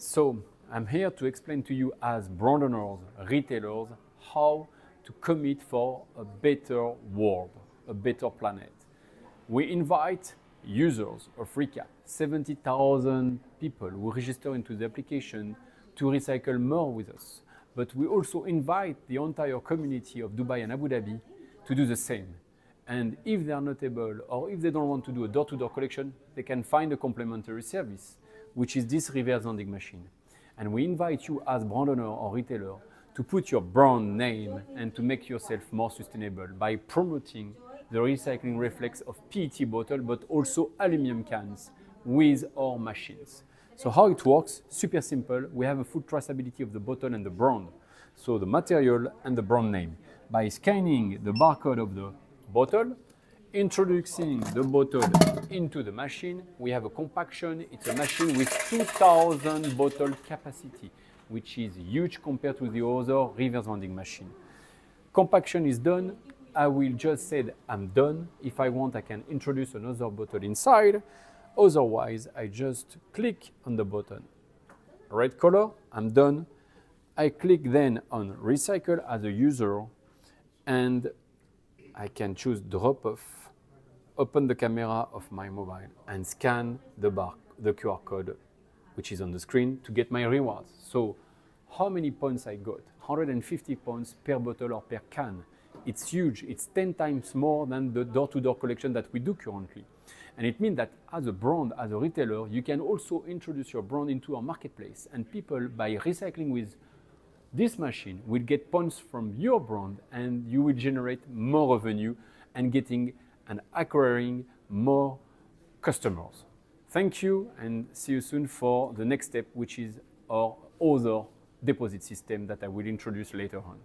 So I'm here to explain to you as brand owners, retailers, how to commit for a better world, a better planet. We invite users of RECAPP, 70,000 people who register into the application to recycle more with us. But we also invite the entire community of Dubai and Abu Dhabi to do the same. And if they are not able, or if they don't want to do a door-to-door collection, they can find a complementary service, which is this reverse vending machine. And we invite you as brand owner or retailer to put your brand name and to make yourself more sustainable by promoting the recycling reflex of PET bottle, but also aluminum cans with our machines. So how it works, super simple. We have a full traceability of the bottle and the brand. So the material and the brand name. By scanning the barcode of the bottle, introducing the bottle into the machine, we have a compaction. It's a machine with 2,000 bottle capacity, which is huge compared to the other reverse vending machine. Compaction is done. I will just say that I'm done. If I want, I can introduce another bottle inside. Otherwise, I just click on the button. Red color, I'm done. I click then on recycle as a user, and I can choose drop off, open the camera of my mobile and scan the QR code, which is on the screen, to get my rewards. So how many points I got? 150 points per bottle or per can. It's huge. It's 10 times more than the door-to-door collection that we do currently. And it means that as a brand, as a retailer, you can also introduce your brand into our marketplace. And people, by recycling with this machine, will get points from your brand, and you will generate more revenue and getting and acquiring more customers. Thank you, and see you soon for the next step, which is our other deposit system that I will introduce later on.